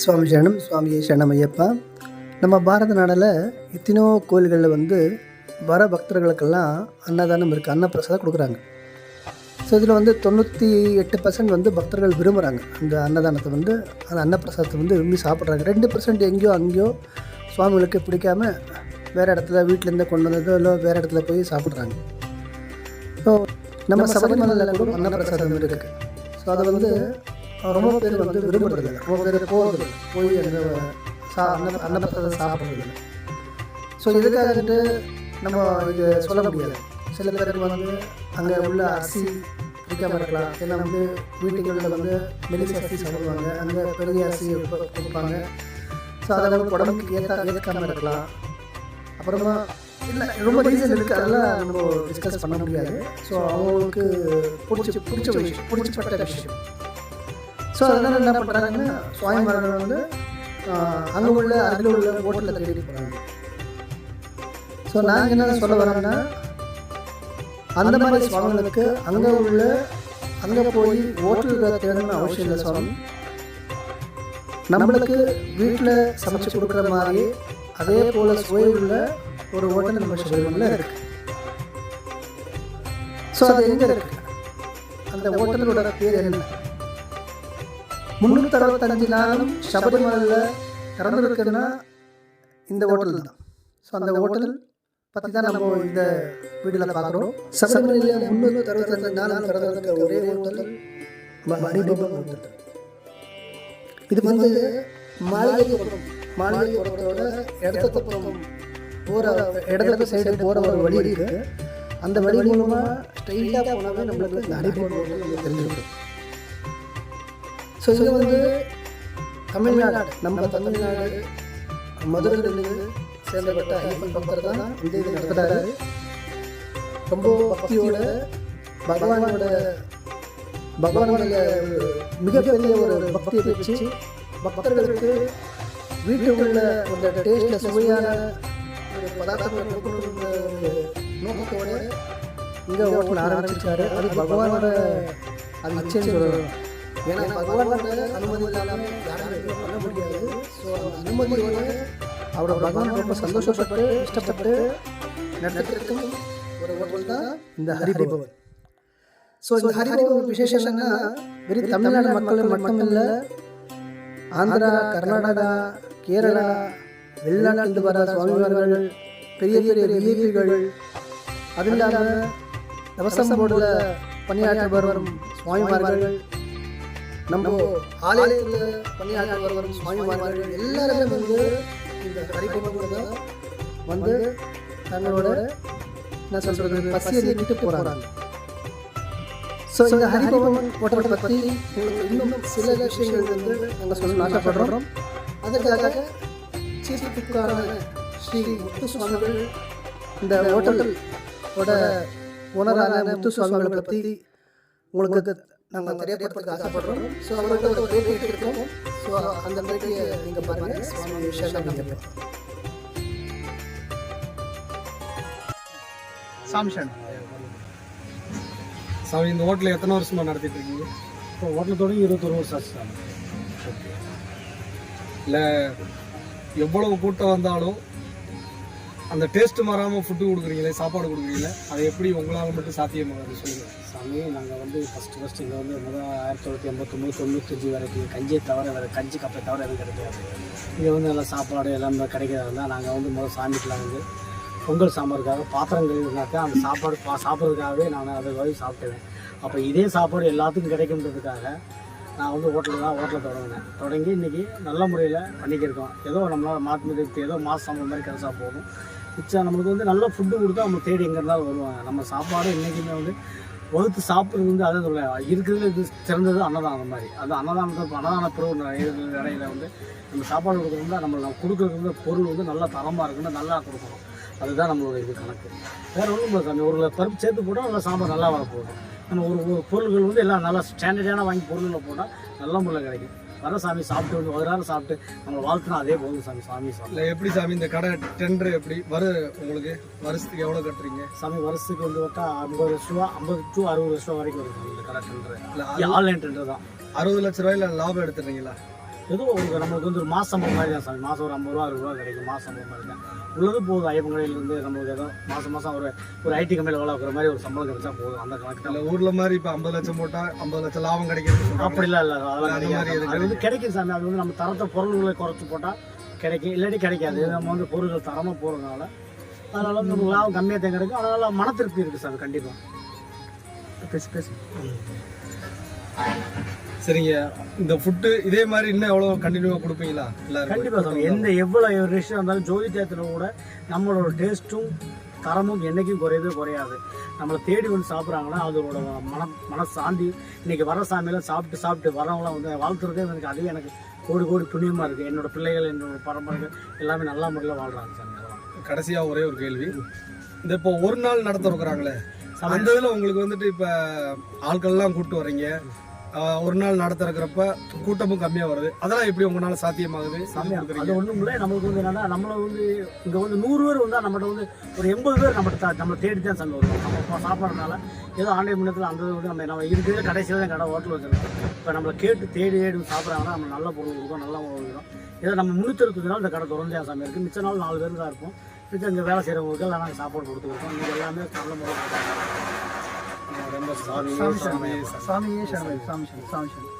சுவாமி சரணம். சுவாமியே சரணம் ஐயப்பா. நம்ம பாரத நாடில் எத்தனையோ கோயில்களில் வர பக்தர்களுக்கெல்லாம் அன்னதானம் இருக்குது, அன்னப்பிரசாதம் கொடுக்குறாங்க. ஸோ இதில் 98% பக்தர்கள் விரும்புகிறாங்க. அந்த அன்னதானத்தை அந்த அன்னப்பிரசாதத்தை விரும்பி சாப்பிட்றாங்க. 2% எங்கேயோ அங்கேயோ சுவாமிகளுக்கு பிடிக்காமல் வேறு இடத்துல வீட்டிலேருந்து கொண்டு வந்ததோ இல்லை வேறு இடத்துல போய் சாப்பிட்றாங்க. ஸோ நம்ம சபரிமலையில் கூட அன்னப்பிரசாதம் இருக்குது. ஸோ அதை ரொம்ப பேர் விரும்புறதில்லை, ரொம்ப பேர் போகிறதில்லை, போய் அந்த அன்னப்பிரசாதம் சாப்பிட்றதில்லை. ஸோ இதுக்காக நம்ம இது சொல்ல முடியாது. சில பேருக்கு அங்கே உள்ள அரிசி பிடிக்காமல் இருக்கலாம். ஏன்னா வீட்டுகளில் மெலிச அரிசி சாப்பிடுவாங்க, அங்கே பெரிய அரிசி கொடுப்பாங்க. ஸோ அதை உடம்புக்கு ஏற்காமல் இருக்கலாம். அப்புறமா இல்லை ரொம்ப ரீசன் இருக்குது, அதெல்லாம் நம்ம டிஸ்கஸ் பண்ண முடியாது. ஸோ அவங்களுக்கு பிடிச்சப்பட்ட விஷயம். ஸோ அதனால் என்ன பண்ணுறாங்கன்னா சுவாமிமார்கள் அங்கே உள்ள அருகில் உள்ள ஹோட்டலில் தேடி போகிறாங்க. ஸோ நாங்கள் என்ன சொல்ல வரோம்னா, அந்த மாதிரி சுவாமிகளுக்கு அங்கே போய் ஹோட்டலில் தேடணும்னு அவசியம் இல்லை. சுவாமி நம்மளுக்கு வீட்டில் சமைச்சு கொடுக்குற மாதிரி அதே போல் சுவை உள்ள ஒரு ஹோட்டல் நம்ம சபரிமலையில் இருக்குது. ஸோ அது எங்கே இருக்குது? அந்த ஹோட்டலோட பேர் என்ன? 365 நாளும் சபரிமலையில் திறந்துருக்குன்னா இந்த ஹோட்டல் தான். ஸோ அந்த ஹோட்டல் பற்றி தான் நம்ம இந்த வீடியோவில் பார்க்குறோம். சபரிமலையில் 365 நாளும் திறந்துருக்க ஒரே ஹோட்டல் ஹரிபவன் ஹோட்டல். இது மாளிகைப்புறத்தோட இடத்துக்கு போகிற இடத்துக்கு சைடு போகிற ஒரு வழி இருக்குது. அந்த வழி மூலமாக ஸ்ட்ரெயிட்டாக போனாவே நம்மளுக்கு இந்த ஹரிபவன் ஹோட்டல் நம்ம தெரிஞ்சுக்கிறோம். ஸோ இது தமிழ்நாடு, நம்ம தமிழ்நாடு மதுரையிலிருந்து சேர்ந்தப்பட்ட ஐயப்பன் பக்தர் தான் இந்த இது நடத்துகிறாரு. ரொம்ப பக்தியோட பகவானுடைய மிகப்பெரிய ஒரு பக்தியை வச்சு பக்தர்களுக்கு வீட்டுக்குள்ள அந்த டேஸ்ட்டில் சுவையான ஒரு பதார்த்தங்களை கொடுக்கணுன்ற நோக்கத்தோடு இங்கே ஹோட்டல் ஆரம்பிச்சிருக்காரு. அது பகவானோட அது இச்சைன்னு சொல்லணும். ஏன்னா பகவானோட அனுமதி இல்லாமல் யாரும் பண்ண முடியாது. ஸோ அந்த அனுமதியோட அவரோட பகவான் ரொம்ப சந்தோஷப்பட்டு இஷ்டப்பட்டு நடத்திருக்கும் ஒரு ஹோட்டல் தான் இந்த ஹரிபவன். ஸோ இந்த ஹரிபவன் விசேஷம் என்னன்னா, வெறும் தமிழ்நாடு மக்கள் மட்டும் இல்லை, ஆந்திரா, கர்நாடகா, கேரளா, வெளிநாட்டிலிருந்து வர சுவாமிமார்கள், பெரிய பெரிய விஐபிகள், அது இல்லாமல் தவசம் போர்டில் பணியாற்றி வரும் சுவாமிமார்கள், நம்ம ஆலயத்தில் பணியாற்றி வரும் சுவாமிமார்கள் எல்லாருமே இந்த ஹரிபவன் தங்களோட என்ன சொல்கிறது பசியை நீட்டு போகிறாங்க. ஸோ இந்த ஹரிபவன் ஹோட்டலை பற்றி உங்களுக்கு இன்னும் சில விஷயங்கள் நாங்கள் சொல்ல ஆசைப்படுறோம். அதற்காக சீஃப்கான ஸ்ரீ முத்து சுவாமிகள், இந்த ஹோட்டலோட ஓனரான முத்து சுவாமிகளை பற்றி உங்களுக்கு நாங்கள் தெரியப்படுறதுக்கு ஆசைப்படுறோம். ஸோ அவங்கள்ட்ட ஒரு பேட்டி எடுத்துருக்கோம். ஸோ அந்த பேட்டியை நீங்கள் பாருங்கள். சுவாமி விஷயம் சாமிஷன் சாமி, இந்த ஹோட்டலில் எத்தனை வருஷமாக நடத்திட்டு இருக்கீங்க? இப்போ ஹோட்டல் தொடங்கி 21 வருஷம் ஆச்சு சாமி. இல்லை எவ்வளவு கூட்டம் வந்தாலும் அந்த டேஸ்ட்டு மாறாமல் ஃபுட்டு கொடுக்குறீங்களே, சாப்பாடு கொடுக்குறீங்களே, அதை எப்படி உங்களால் மட்டும் சாத்தியமாக சொல்லுங்கள் சாமி. நாங்கள் ஃபஸ்ட்டு இங்கே முதல் 1989 95 வரைக்கும் கஞ்சியை தவிர வேறு கஞ்சி கப்பை தவிர எதுவும் கிடைக்காது. இங்கே நல்லா சாப்பாடு எல்லாமே கிடைக்கிறதா இருந்தால் நாங்கள் முதல் சாமிக்கெலாம் பொங்கல் சாம்பாருக்காக பாத்திரம் கழுவினாக்கா அந்த சாப்பாடு சாப்பிட்றதுக்காகவே நான் அதை வழி சாப்பிட்டுவேன். அப்போ இதே சாப்பாடு எல்லாத்துக்கும் கிடைக்குன்றதுக்காக நான் ஹோட்டலில் தொடங்கி இன்றைக்கி நல்ல முறையில் பண்ணிக்கிருக்கோம். ஏதோ நம்மளால் மாற்றி ஏதோ மாதம் சம்பளம் மாதிரி கிடைச்சா போகும். மிச்சம் நம்மளுக்கு நல்ல ஃபுட்டு கொடுத்தா நம்ம தேடி எங்கே இருந்தாலும் வருவாங்க. நம்ம சாப்பாடு இன்றைக்குமே வகுத்து சாப்பிட்றது அதை சொல்ல இருக்கிறதுல இது சிறந்தது அன்னதானம் மாதிரி. அது அன்னதான பிறகு இடையில நம்ம சாப்பாடு கொடுக்குறோம்னா நம்ம கொடுக்குறது பொருள் நல்லா தரமாக இருக்குன்னு நல்லா கொடுக்கணும். அதுதான் நம்மளோட இது கணக்கு. வேறு ஒன்றும் இல்லை சாமி. ஒரு பருப்பு சேர்த்து போட்டால் நல்லா சாம்பார் நல்லா வரப்போகுது. நம்ம ஒரு பொருள்கள் எல்லாம் நல்லா ஸ்டாண்டர்டான வாங்கி பொருளில் போட்டால் நல்ல முறையில் கிடைக்கும். வர சாமி சாப்பிட்டு ஒரு நேரம் சாப்பிட்டு நம்மளை வாழ்த்துனா அதே போதும் சாமி. சாமி இல்லை எப்படி சாமி இந்த கடை டெண்டர் எப்படி உங்களுக்கு வருஷத்துக்கு எவ்வளோ கட்டுறீங்க சாமி? வருஷத்துக்கு பார்த்தா 50 லட்ச ரூபா, 50 to 60 லட்ச ரூபா வரைக்கும் வருது இந்த கடை டெண்டர். இல்லை ஆன்லைன் டெண்டர் தான். 60 லட்ச ரூபாயில் லாபம் எடுத்துடுறீங்களா? எதுவும் உங்களுக்கு நம்மளுக்கு வந்து ஒரு மாதம் சம்பளம் மாதிரி தான் சாமி. மாதம் ஒரு 50 ரூபா 60 ரூபா கிடைக்கும். மாதம் சம்பளம் மாதிரி தான் உள்ளது போதும். ஐயப்பன் கடையிலேருந்து நம்மளுக்கு ஏதோ மாதம் ஒரு ஐடி கம்பெனியில் வேலை வைக்கிற மாதிரி ஒரு சம்பளம் கிடைச்சா போதும். அந்த கணக்கு இல்லை ஊரில் மாதிரி இப்போ 50 லட்சம் போட்டால் 50 லட்சம் லாபம் கிடைக்கிறது அப்படிலாம் இல்லை. அதெல்லாம் அந்த மாதிரி கிடையாது. அது வந்து கிடைக்கும் சாமி. அது வந்து நம்ம தரத்தை பொருள்களை குறைச்சி போட்டால் கிடைக்கும், இல்லாட்டி கிடைக்காது. நம்ம வந்து பொருள்கள் தரமாக போகிறதுனால அதனால வந்து நமக்கு லாபம் கம்மியாக தான் கிடைக்கும். அதனால மன திருப்தி இருக்குது சாமி. கண்டிப்பாக பேசி சரிங்க. இந்த ஃபுட்டு இதே மாதிரி இன்னும் எவ்வளோ கண்டினியூவாக கொடுப்பீங்களா எல்லாரும்? கண்டிப்பாக சாமி. எவ்வளோ ஒரு விஷயம் இருந்தாலும் ஜோதி தேட்டரில் கூட நம்மளோட டேஸ்ட்டும் தரமும் என்றைக்கும் குறையாது. நம்மளை தேடி வந்து சாப்பிட்றாங்கன்னா அதோட மனசாந்தி. இன்னைக்கு வர சாமியெல்லாம் சாப்பிட்டு வரவங்களாம் வந்து வாழ்த்துறதே எனக்கு அதுவே எனக்கு கோடி புண்ணியமாக இருக்குது. என்னோட பிள்ளைகள் என்னோட பரம்பரைகள் எல்லாமே நல்ல முறையில் வாழ்கிறாங்க சாமி. கடைசியாக ஒரே ஒரு கேள்வி, இந்த இப்போ ஒரு நாள் நடத்துறாங்களே அந்த இதில் உங்களுக்கு வந்துட்டு இப்போ ஆட்கள்லாம் கூப்பிட்டு வர்றீங்க, ஒரு நாள் நடத்துறக்கிறப்ப கூட்டமும் கம்மியாக வருது, அதெல்லாம் எப்படி உங்களால சாத்தியமாகுது? அது ஒன்றும் இல்லை. நம்மளுக்கு வந்து என்னன்னா நம்மளை வந்து இங்கே வந்து 100 பேர் வந்தால் நம்மகிட்ட வந்து ஒரு 80 பேர் நம்மளை தேடி தான் சாமி வருவோம். நம்ம சாப்பாடுறதுனால ஏதோ ஆண்டை முன்னத்தில் அந்த வந்து நம்ம இருக்கிற கடைசியில் தான் கடை ஹோட்டல் வச்சுருக்கோம். இப்போ நம்மளை தேடி சாப்பிட்றாங்கன்னா நம்ம நல்ல பொருள் கொடுக்கும், நல்லா உணவு கொடுக்கும். ஏதோ நம்ம 360 நாள் இந்த கடை திறந்தே சாமி இருக்குது. மிச்ச நாள் 4 பேர் தான் இருப்போம். மிச்சம் இங்கே வேலை செய்கிறவங்களுக்கு எல்லாம் நாங்கள் சாப்பாடு கொடுத்துருக்கோம். நீங்கள் எல்லாமே நல்ல முறை ரொம்ப சாமியே சரணம்.